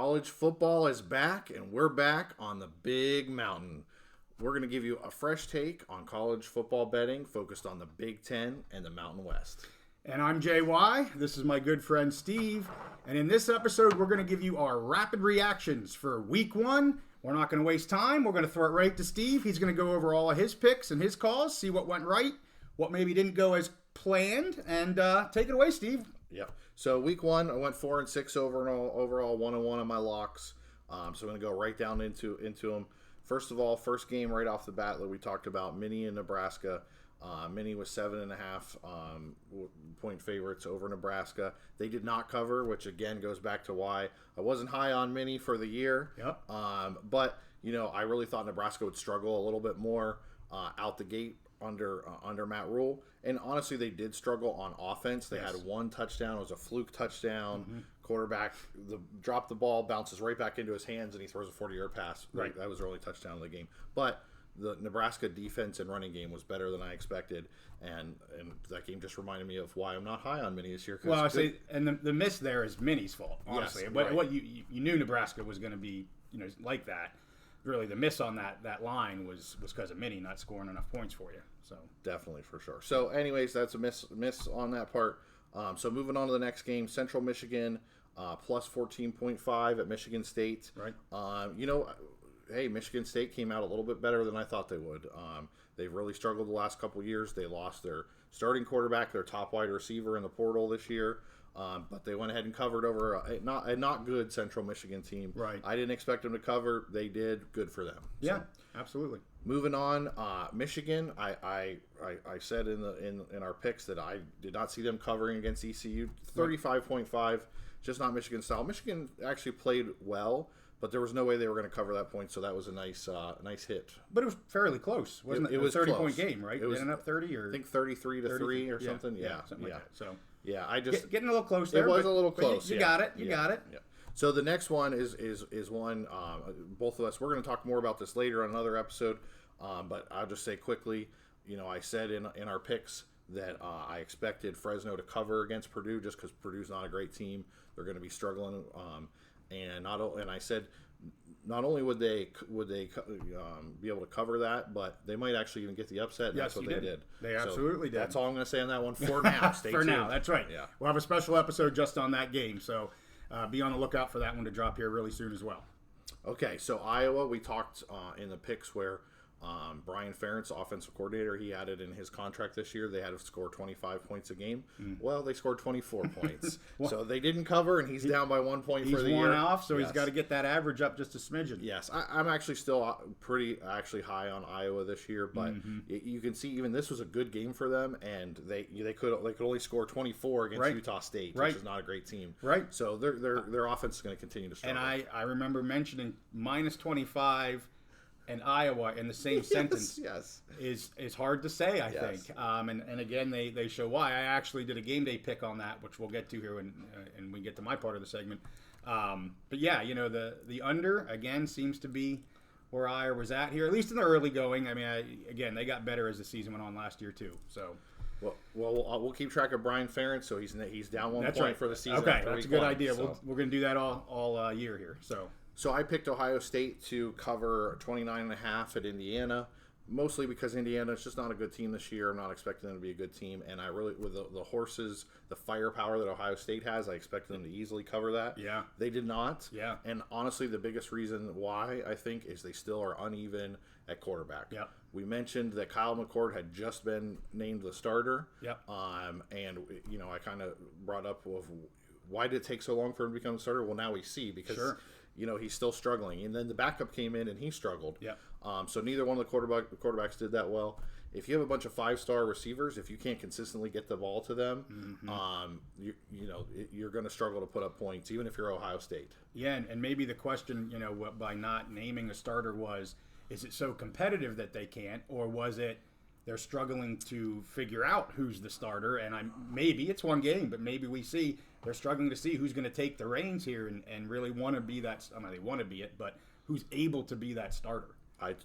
College football is back, and we're back on the big mountain. We're going to give you a fresh take on college football betting focused on the Big Ten and the Mountain West. And I'm JY. This is my good friend Steve. And in this episode, we're going to give you our rapid reactions for week one. We're not going to waste time. We're going to throw it right to Steve. He's going to go over all of his picks and his calls, see what went right, what maybe didn't go as planned, and take it away, Steve. Yep. So week one, I went 4-6 overall 1-1 on my locks. So I'm going to go right down into them. First of all, first game right off the bat that we talked about, Mini in Nebraska. Mini was 7.5 point favorites over Nebraska. They did not cover, which again goes back to why I wasn't high on Mini for the year. Yep. But I really thought Nebraska would struggle a little bit more out the gate under Matt Rule, and honestly they did struggle on offense. They had one touchdown. It was a fluke touchdown. Quarterback dropped the ball, bounces right back into his hands, and he throws a 40-yard pass. Right. That was the only touchdown of the game. But the Nebraska defense and running game was better than I expected, and that game just reminded me of why I'm not high on Mini this year. Well, and the miss there is Mini's fault, honestly. Yes, what right. you knew Nebraska was going to be like that. Really, the miss on that line was because of Mini not scoring enough points for you. So definitely, for sure. So anyways, that's a miss on that part. So moving on to the next game, Central Michigan plus 14.5 at Michigan State. Right. Hey, Michigan State came out a little bit better than I thought they would. They've really struggled the last couple of years. They lost their starting quarterback, their top wide receiver in the portal this year. But they went ahead and covered over a not good Central Michigan team. Right. I didn't expect them to cover. They did. Good for them. Yeah, absolutely. Moving on, Michigan. I said in our picks that I did not see them covering against ECU. 35.5, just not Michigan style. Michigan actually played well, but there was no way they were going to cover that point. So that was a nice hit. But it was fairly close, wasn't it? It was a 30-point close. game, right? It was, ended up 30 or I think 33-3 or something. Yeah, something like that. So yeah, I just getting a little close there. It was a little close. You got it. You got it. Yeah. So the next one is one both of us. We're going to talk more about this later on another episode. But I'll just say quickly, I said in our picks that I expected Fresno to cover against Purdue just because Purdue's not a great team. They're going to be struggling, and I said not only would they be able to cover that, but they might actually even get the upset. And that's what they did. They absolutely did. That's all I'm going to say on that one for now. Stay tuned. Now, that's right. Yeah, we'll have a special episode just on that game. So be on the lookout for that one to drop here really soon as well. Okay, so Iowa, we talked in the picks where Brian Ferentz, offensive coordinator, he added in his contract this year they had to score 25 points a game. Well, they scored 24 points. So they didn't cover, and he's down by 1 point for the year. He's worn off, so he's got to get that average up just a smidgen. Yes, I'm actually still pretty high on Iowa this year, but you can see even this was a good game for them, and they could only score 24 against Utah State, which is not a great team. Right. So their offense is going to continue to struggle. And I remember mentioning minus 25 and Iowa in the same sentence is hard to say, I think. And again, they show why. I actually did a game day pick on that, which we'll get to here when we get to my part of the segment. But yeah, the under, again, seems to be where Iowa was at here, at least in the early going. I mean, again, they got better as the season went on last year, too. So. Well, we'll keep track of Brian Ferentz, so he's down 1 point for the season. Okay, that's a good idea. So. We're going to do that all year here, So I picked Ohio State to cover 29.5 at Indiana, mostly because Indiana is just not a good team this year. I'm not expecting them to be a good team, and I really, with the horses, the firepower that Ohio State has, I expected them to easily cover that. Yeah. They did not. Yeah. And honestly, the biggest reason why, I think, is they still are uneven at quarterback. Yeah. We mentioned that Kyle McCord had just been named the starter. Yeah. And, I kind of brought up of why did it take so long for him to become a starter? Well, now we see because – he's still struggling. And then the backup came in and he struggled. Yeah. So neither one of the quarterbacks did that well. If you have a bunch of 5-star receivers, if you can't consistently get the ball to them, you're going to struggle to put up points, even if you're Ohio State. Yeah, and maybe the question, by not naming a starter was, is it so competitive that they can't, or was it they're struggling to figure out who's the starter? And maybe it's one game, but maybe we see they're struggling to see who's going to take the reins here and really want to be that. I mean, they want to be it, but who's able to be that starter? I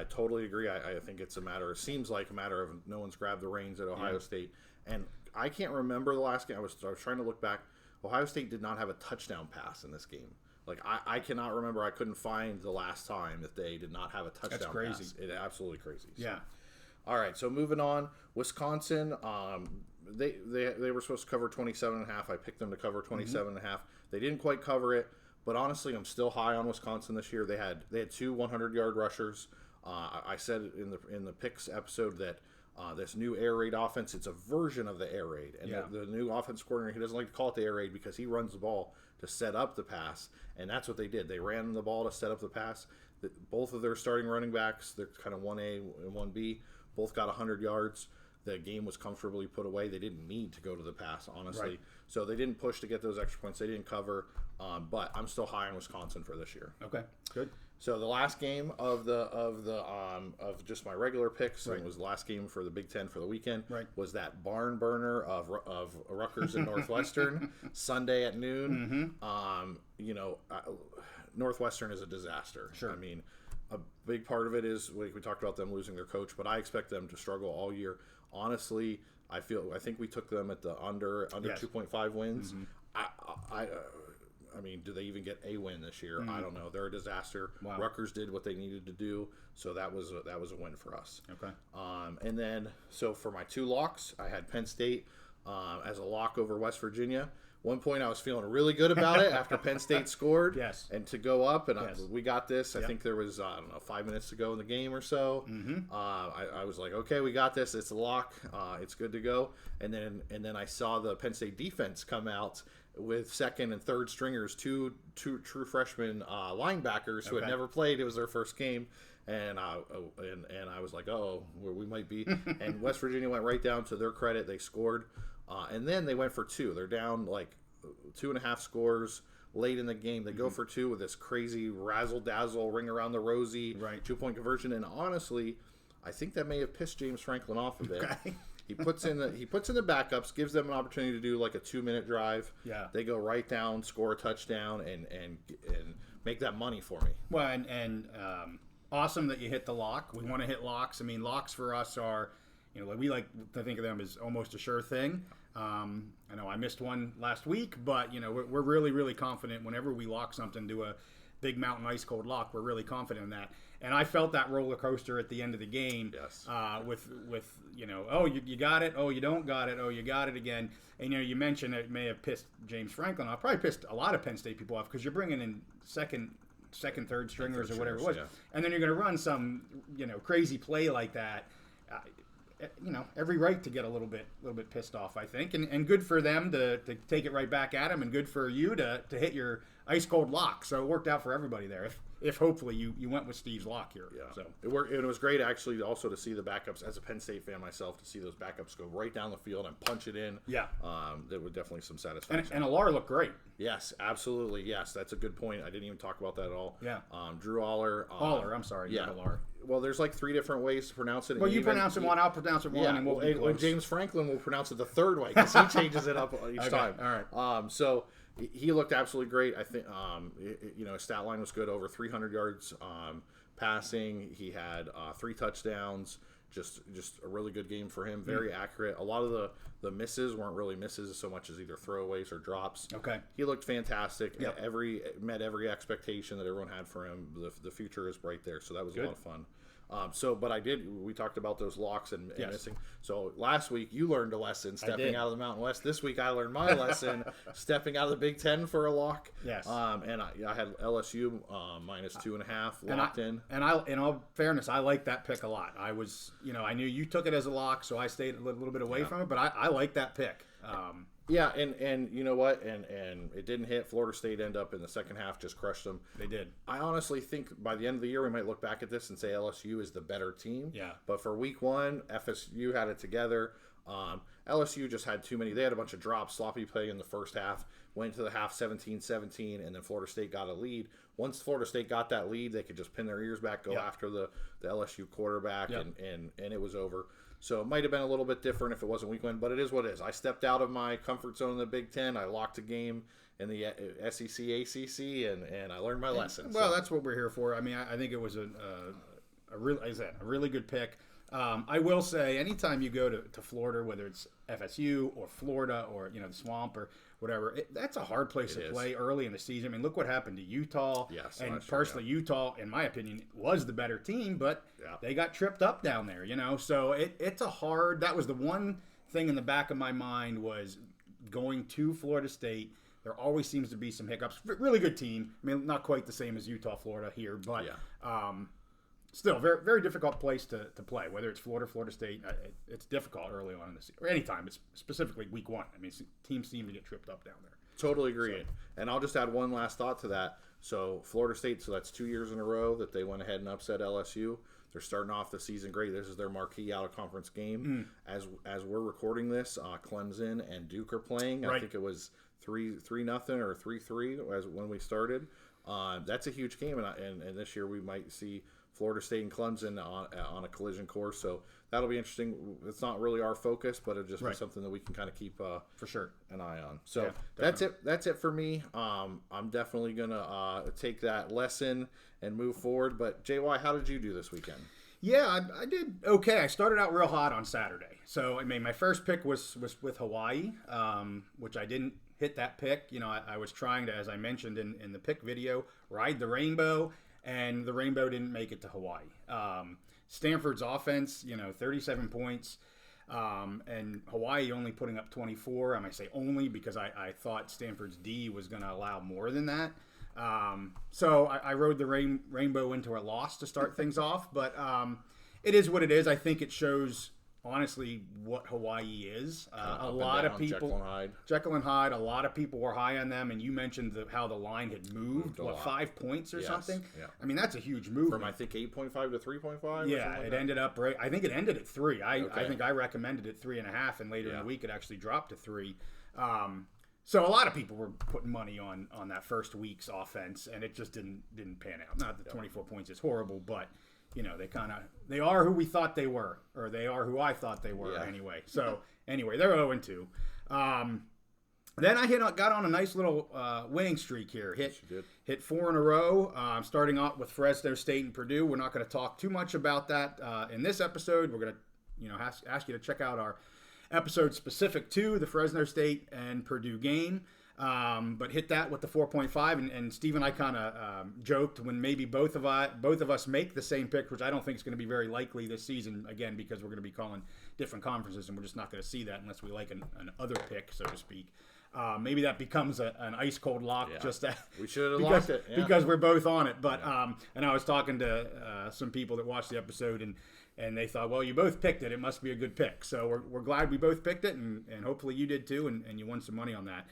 totally agree. I think it's it seems like a matter of no one's grabbed the reins at Ohio State. And I can't remember the last game. I was trying to look back. Ohio State did not have a touchdown pass in this game. Like I cannot remember. I couldn't find the last time that they did not have a touchdown. That's crazy. Pass. It's absolutely crazy. So. Yeah. All right. So moving on, Wisconsin. They were supposed to cover 27.5. I picked them to cover 27.5. They didn't quite cover it. But honestly, I'm still high on Wisconsin this year. They had 2 100-yard rushers. I said in the picks episode that this new air raid offense, it's a version of the air raid. And the new offense coordinator, he doesn't like to call it the air raid because he runs the ball to set up the pass. And that's what they did. They ran the ball to set up the pass. Both of their starting running backs, they're kind of 1A and 1B, both got 100 yards. The game was comfortably put away. They didn't need to go to the pass, honestly. Right. So they didn't push to get those extra points. They didn't cover. But I'm still high on Wisconsin for this year. Okay, good. So the last game of just my regular picks, and it was the last game for the Big Ten for the weekend, was that barn burner of Rutgers and Northwestern Sunday at noon. Northwestern is a disaster. Sure. I mean, a big part of it is we talked about them losing their coach, but I expect them to struggle all year. Honestly, I think we took them at the under 2.5 wins. I mean, do they even get a win this year? I don't know. They're a disaster. Wow. Rutgers did what they needed to do, so that was a win for us. Okay. And then, so for my 2 locks, I had Penn State as a lock over West Virginia. One point, I was feeling really good about it after Penn State scored. Yes. And to go up, and we got this. I think there was, 5 minutes to go in the game or so. I was like, okay, we got this. It's a lock. It's good to go. And then I saw the Penn State defense come out with second and third stringers, two true freshman linebackers who had never played. It was their first game. And I was like, oh, we might be. And West Virginia went right down. To their credit, they scored. And then they went for 2. They're down like 2.5 scores late in the game. They go for 2 with this crazy razzle-dazzle, ring around the rosy 2-point conversion. And honestly, I think that may have pissed James Franklin off a bit. Okay. He puts in the backups, gives them an opportunity to do like a 2-minute drive. Yeah. They go right down, score a touchdown, and make that money for me. Well, and awesome that you hit the lock. We want to hit locks. I mean, locks for us are, we like to think of them as almost a sure thing. I know I missed one last week, but we're really, really confident whenever we lock something to a big mountain ice cold lock. We're really confident in that. And I felt that roller coaster at the end of the game. Yes. With oh, you got it. Oh, you don't got it. Oh, you got it again. And you mentioned it may have pissed James Franklin off. Probably pissed a lot of Penn State people off because you're bringing in second, third stringers or whatever it was, and then you're going to run some crazy play like that. Every right to get a little bit pissed off, I think, and good for them to take it right back at him, and good for you to hit your ice cold lock. So it worked out for everybody there. If hopefully you went with Steve's lock here. Yeah. So it worked, and it was great actually also to see the backups as a Penn State fan myself, to see those backups go right down the field and punch it in. Yeah. There was definitely some satisfaction. And Alar looked great. Yes, absolutely. Yes, that's a good point. I didn't even talk about that at all. Yeah. Drew Aller. Aller, I'm sorry. Yeah. Not Alar. Well, there's like 3 different ways to pronounce it. Well, you pronounce it one, I'll pronounce it one, and we'll be close. James Franklin will pronounce it the third way because he changes it up each time. All right. So he looked absolutely great. I think his stat line was good, over 300 yards passing. He had 3 touchdowns. Just a really good game for him. Very accurate. A lot of the misses weren't really misses so much as either throwaways or drops. Okay. He looked fantastic. Yep. Met every expectation that everyone had for him. The future is bright there, so that was Good. a lot of fun. We talked about those locks and missing. So last week you learned a lesson stepping out of the Mountain West. This week I learned my lesson stepping out of the Big Ten for a lock. Yes. And I had LSU minus 2.5 locked in. And in all fairness, I like that pick a lot. I was, I knew you took it as a lock, so I stayed a little bit away from it, but I like that pick. Yeah, and you know what? And it didn't hit. Florida State ended up in the second half, just crushed them. They did. I honestly think by the end of the year, we might look back at this and say LSU is the better team. Yeah. But for week 1, FSU had it together. LSU just had too many. They had a bunch of drops, sloppy play in the first half. Went to the half 17-17, and then Florida State got a lead. Once Florida State got that lead, they could just pin their ears back, go after the LSU quarterback, and it was over. So it might have been a little bit different if it wasn't week 1, but it is what it is. I stepped out of my comfort zone in the Big Ten. I locked a game in the SEC, ACC, and I learned my lesson. Well, that's what we're here for. I mean, I think it was a really good pick. I will say, anytime you go to Florida, whether it's FSU or Florida or the Swamp or whatever. That's a hard place to play early in the season. I mean, look what happened to Utah. Yes, and personally, Utah, in my opinion, was the better team, but they got tripped up down there. So it's a hard. That was the one thing in the back of my mind was going to Florida State. There always seems to be some hiccups. Really good team. I mean, not quite the same as Utah, Florida here, but still very, very difficult place to play. Whether it's Florida State, it's difficult early on in the season, or anytime. It's specifically week one. I mean, teams seem to get tripped up down there. Totally agree. And I'll just add one last thought to that. So Florida State, so that's 2 years in a row that they went ahead and upset LSU. They're starting off the season great. This is their marquee out-of-conference game. As we're recording this, Clemson and Duke are playing. Right. I think it was 3-0 or 3-3 as when we started. That's a huge game, and this year we might see Florida State and Clemson on a collision course. So that'll be interesting. It's not really our focus, but it'll just be something that we can kind of keep for sure an eye on. So that's it. That's it for me. I'm definitely gonna take that lesson and move forward. But JY, how did you do this weekend? Yeah, I did okay. I started out real hot on Saturday. So I mean, my first pick was with Hawaii, which I didn't hit that pick. I was trying to, as I mentioned in the pick video, ride the rainbow, and the rainbow didn't make it to Hawaii. Stanford's offense, 37 points, and Hawaii only putting up 24. I might say only because I thought Stanford's D was going to allow more than that. So I rode the rainbow into a loss to start things off, but it is what it is. I think it shows, honestly, what Hawaii is. A lot of people, Jekyll and Hyde, a lot of people were high on them, and you mentioned how the line had moved 5 points or something? Yeah. I mean, that's a huge move. From, I think, 8.5 to 3.5? Yeah, it ended up, right, I think it ended at 3. I think I recommended it 3.5, and later in the week it actually dropped to 3. So a lot of people were putting money on that first week's offense, and it just didn't pan out. Not that 24 points is horrible, but they are who we thought they were, or they are who I thought they were anyway. So anyway, they're 0-2. Then I got on a nice little winning streak here. Hit 4 in a row. Starting off with Fresno State and Purdue. We're not going to talk too much about that in this episode. We're going to ask you to check out our episode specific to the Fresno State and Purdue game. But hit that with the 4.5, and Steve and I kind of joked when maybe both of us make the same pick, which I don't think is going to be very likely this season, again, because we're going to be calling different conferences, and we're just not going to see that unless we like an other pick, so to speak. Maybe that becomes an ice cold lock. We should have locked it because we're both on it. But and I was talking to some people that watched the episode, and they thought, well, you both picked it. It must be a good pick. So we're glad we both picked it, and hopefully you did too, and you won some money on that.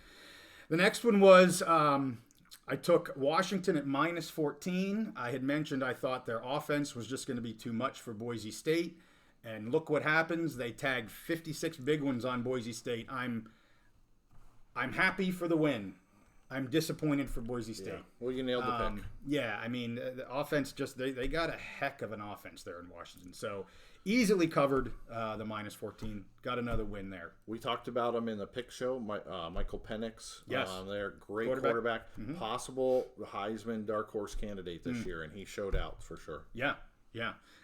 The next one was I took Washington at -14. I had mentioned I thought their offense was just going to be too much for Boise State. And look what happens. They tagged 56 big ones on Boise State. I'm happy for the win. I'm disappointed for Boise State. Yeah. Well, you nailed the pick. Yeah, I mean, the offense they got a heck of an offense there in Washington. So easily covered the -14. Got another win there. We talked about him in the pick show. Michael Penix. Yes. They're great quarterback. Mm-hmm. Possible Heisman dark horse candidate this year, and he showed out for sure. Yeah.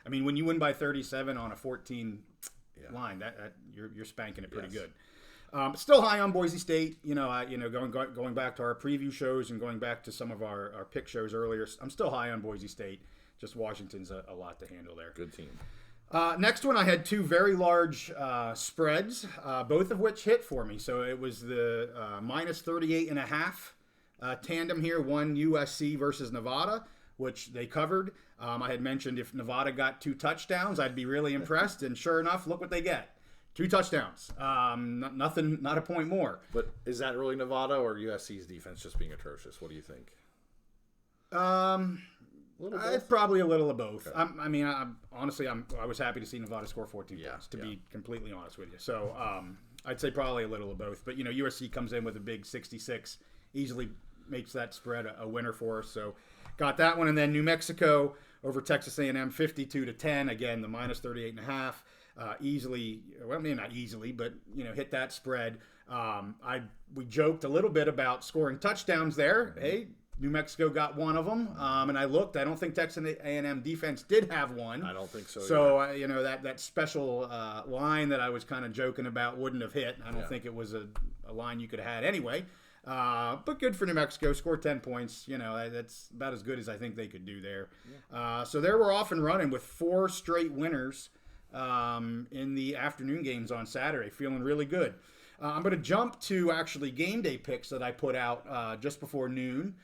I mean, when you win by 37 on a 14 line, that you're spanking it pretty good. Still high on Boise State. Going back to our preview shows and going back to some of our pick shows earlier, I'm still high on Boise State. Just Washington's a lot to handle there. Good team. Next one, I had 2 very large spreads, both of which hit for me. So it was the -38.5 tandem here, one USC versus Nevada, which they covered. I had mentioned if Nevada got 2 touchdowns, I'd be really impressed. And sure enough, look what they get. 2 touchdowns. Nothing, not a point more. But is that really Nevada or USC's defense just being atrocious? What do you think? It's probably a little of both. Okay. Honestly, I was happy to see Nevada score 14 points, to be completely honest with you. So I'd say probably a little of both. But, USC comes in with a big 66, easily makes that spread a winner for us. So got that one. And then New Mexico over Texas A&M, 52-10. Again, the -38.5. Easily, well, maybe not easily, but hit that spread. We joked a little bit about scoring touchdowns there. Hey, New Mexico got one of them, and I looked. I don't think Texas A&M defense did have one. I don't think so. So you know, that special line that I was kind of joking about wouldn't have hit. I don't think it was a line you could have had anyway. But good for New Mexico. Scored 10 points. You know, that's about as good as I think they could do there. So there we're off and running with 4 straight winners in the afternoon games on Saturday. Feeling really good. I'm going to jump to actually game day picks that I put out just before noon.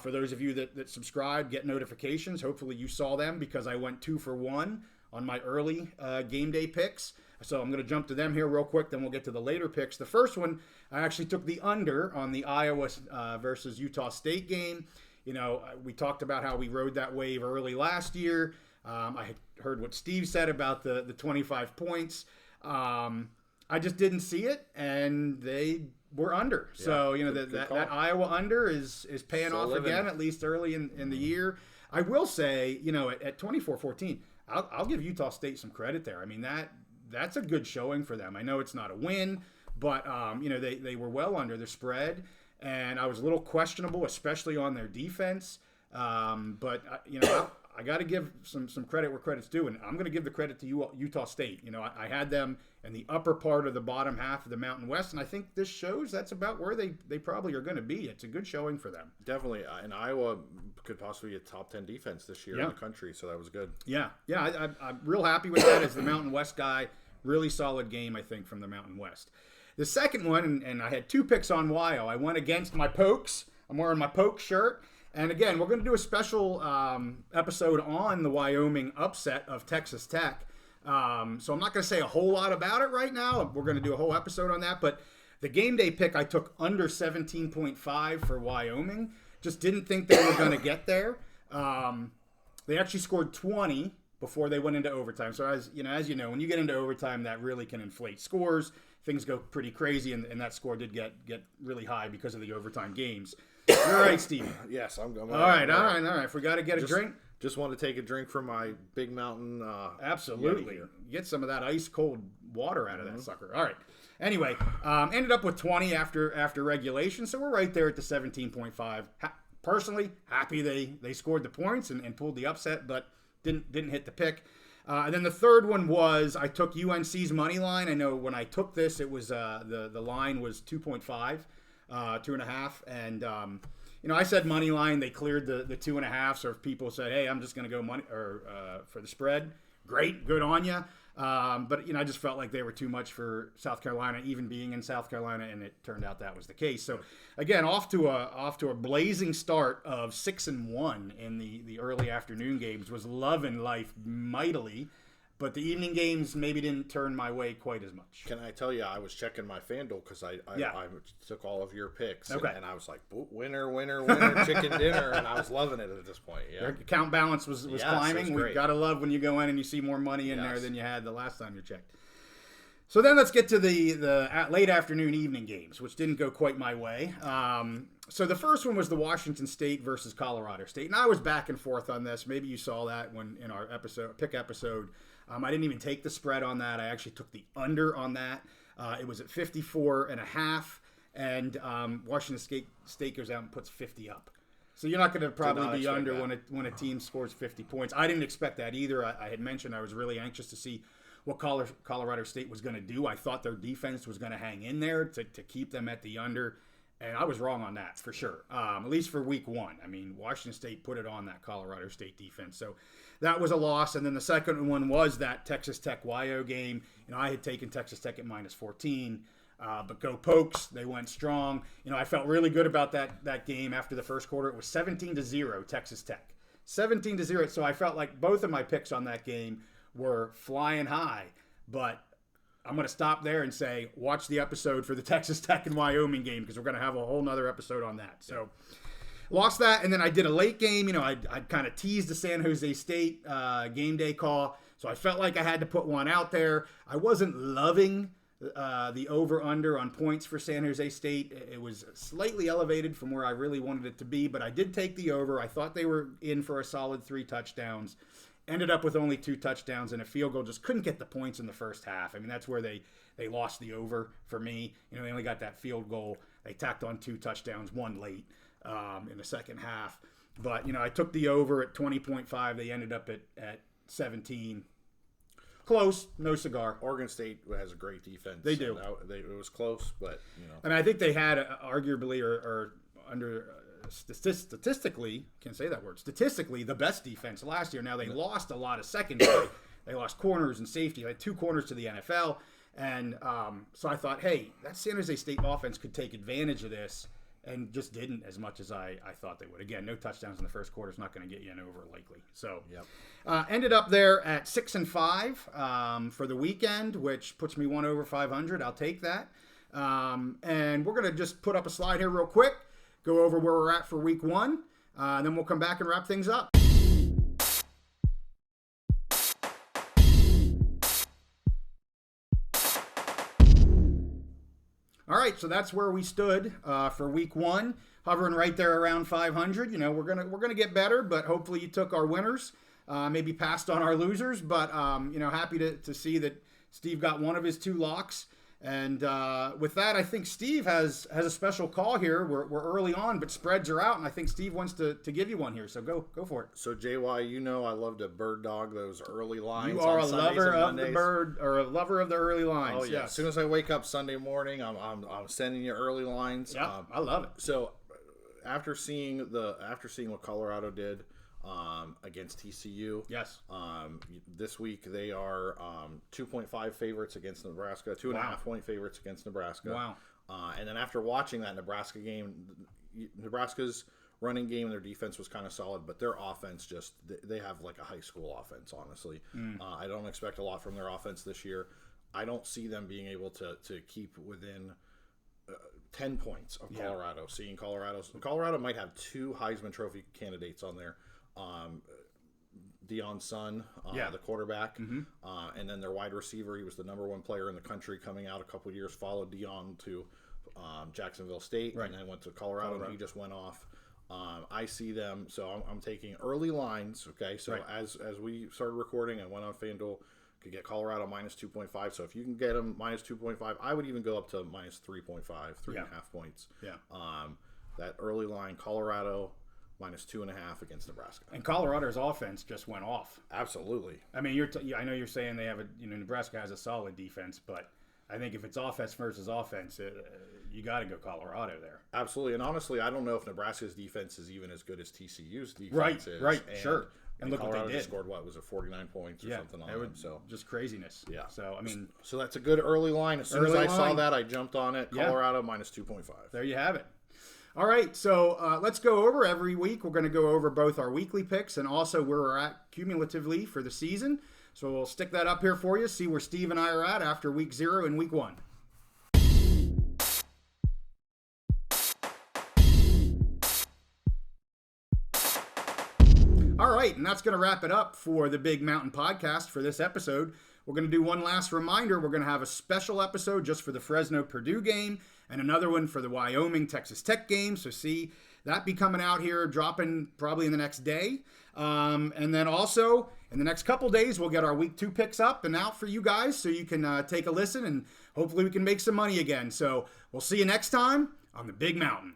For those of you that subscribe, get notifications. Hopefully you saw them because I went 2 for 1 on my early game day picks. So I'm going to jump to them here real quick, then we'll get to the later picks. The first one, I actually took the under on the Iowa versus Utah State game. You know, we talked about how we rode that wave early last year. I had heard what Steve said about the 25 points. I just didn't see it, and they were under. Yeah, so, you know, that Iowa under is paying off again, at least early in the year. I will say, you know, at 24-14, I'll give Utah State some credit there. I mean, that's a good showing for them. I know it's not a win, but, you know, they were well under the spread, and I was a little questionable, especially on their defense. But, you know, I got to give some credit where credit's due, and I'm going to give the credit to Utah State. You know, I had them in the upper part of the bottom half of the Mountain West, and I think this shows that's about where they probably are going to be. It's a good showing for them. Definitely, and Iowa could possibly be a top 10 defense this year in the country, so that was good. Yeah, I'm real happy with that as the Mountain West guy. Really solid game, I think, from the Mountain West. The second one, and I had 2 picks on Wyo. I went against my Pokes. I'm wearing my Poke shirt. And again, we're going to do a special episode on the Wyoming upset of Texas Tech. So I'm not going to say a whole lot about it right now. We're going to do a whole episode on that. But the game day pick, I took under 17.5 for Wyoming. Just didn't think they were going to get there. They actually scored 20 before they went into overtime. So as you know, when you get into overtime, that really can inflate scores. Things go pretty crazy, and that score did get really high because of the overtime games. All right, Steve. Yes, I'm going. All right. If we got to get a drink. Just want to take a drink from my Big Mountain. Absolutely. Get some of that ice cold water out of that sucker. All right. Anyway, ended up with 20 after regulation, so we're right there at the 17.5. Personally, happy they scored the points and pulled the upset, but didn't hit the pick. And then the third one was I took UNC's money line. I know when I took this, it was the line was 2.5. 2.5, and you know, I said money line. They cleared the 2.5. So if people said, "Hey, I'm just going to go money or for the spread," great, good on you. But you know, I just felt like they were too much for South Carolina, even being in South Carolina, and it turned out that was the case. So again, off to a blazing start of 6-1 in the early afternoon games. Was loving life mightily. But the evening games maybe didn't turn my way quite as much. Can I tell you, I was checking my FanDuel because I took all of your picks. Okay. And I was like, winner, chicken dinner. And I was loving it at this point. Yeah. Your account balance was climbing. We got to love when you go in and you see more money in there than you had the last time you checked. So then let's get to the late afternoon evening games, which didn't go quite my way. So the first one was the Washington State versus Colorado State. And I was back and forth on this. Maybe you saw that when in our pick episode. I didn't even take the spread on that. I actually took the under on that. It was at 54.5, and Washington State goes out and puts 50 up. So you're not going to probably be under when a team scores 50 points. I didn't expect that either. I had mentioned I was really anxious to see what Colorado State was going to do. I thought their defense was going to hang in there to keep them at the under, and I was wrong on that for sure, at least for week 1. I mean, Washington State put it on that Colorado State defense. So that was a loss. And then the second one was that Texas Tech Wyo game. You know, I had taken Texas Tech at -14, but go Pokes. They went strong. You know, I felt really good about that game after the first quarter. It was 17-0 Texas Tech. 17-0. So I felt like both of my picks on that game were flying high. But I'm going to stop there and say, watch the episode for the Texas Tech and Wyoming game because we're going to have a whole nother episode on that. So lost that, and then I did a late game. You know, I'd kind of teased the San Jose State game day call, so I felt like I had to put one out there. I wasn't loving the over-under on points for San Jose State. It was slightly elevated from where I really wanted it to be, but I did take the over. I thought they were in for a solid 3 touchdowns. Ended up with only 2 touchdowns and a field goal. Just couldn't get the points in the first half. I mean, that's where they lost the over for me. You know, they only got that field goal. They tacked on 2 touchdowns, 1 late. in the second half. But, I took the over at 20.5. They ended up at 17. Close, no cigar. Oregon State has a great defense. They do. It was close, but And I think they had arguably or under statistically, can't say that word. Statistically, the best defense last year. Now they lost a lot of secondary. They lost corners and safety. They had 2 corners to the NFL, and so I thought, hey, that San Jose State offense could take advantage of this. And just didn't as much as I thought they would. Again, no touchdowns in the first quarter is not going to get you an over likely. So, ended up there at 6-5 for the weekend, which puts me 1 over 500. I'll take that. And we're going to just put up a slide here real quick, go over where we're at for week 1, and then we'll come back and wrap things up. All right, so that's where we stood for week 1, hovering right there around 500. We're gonna get better, but hopefully you took our winners, maybe passed on our losers. But happy to see that Steve got one of his 2 locks. And with that, I think Steve has a special call here. We're early on, but spreads are out, and I think Steve wants to give you one here. So go for it. So JY, I love to bird dog those early lines. You are a lover of the bird, or a lover of the early lines. Oh yeah. Yes. As soon as I wake up Sunday morning, I'm sending you early lines. Yeah, I love it. So after seeing what Colorado did against TCU. Yes. This week they are 2.5 favorites against Nebraska, 2.5 point favorites against Nebraska. Wow. And then after watching that Nebraska game, Nebraska's running game and their defense was kind of solid, but their offense they have like a high school offense, honestly. I don't expect a lot from their offense this year. I don't see them being able to keep within 10 points of Colorado. Seeing Colorado might have 2 Heisman Trophy candidates on there. Deion's son, the quarterback, and then their wide receiver. He was the number 1 player in the country coming out a couple of years. Followed Deion to Jacksonville State, and then went to Colorado. And he just went off. I see them, so I'm taking early lines. Okay, so as we started recording, I went on FanDuel. Could get Colorado minus 2.5. So if you can get them minus 2.5, I would even go up to minus 3.5, 3.5 points. Yeah. That early line, Colorado minus 2.5 against Nebraska. And Colorado's offense just went off. Absolutely. I mean, I know you're saying they have Nebraska has a solid defense, but I think if it's offense versus offense, you got to go Colorado there. Absolutely. And honestly, I don't know if Nebraska's defense is even as good as TCU's defense is. Right, sure. And look Colorado what they did. Scored was it 49 points or something on them? So just craziness. Yeah. So I mean, so that's a good early line. As soon as I saw that, I jumped on it. Colorado minus 2.5. There you have it. All right, so let's go over every week. We're going to go over both our weekly picks and also where we're at cumulatively for the season. So we'll stick that up here for you, see where Steve and I are at after week 0 and week 1. All right, and that's going to wrap it up for the Big Mountain Podcast for this episode. We're going to do one last reminder. We're going to have a special episode just for the Fresno Purdue game and another one for the Wyoming Texas Tech game. So see that be coming out here, dropping probably in the next day. And then also in the next couple days, we'll get our week 2 picks up and out for you guys so you can take a listen and hopefully we can make some money again. So we'll see you next time on the Big Mountain.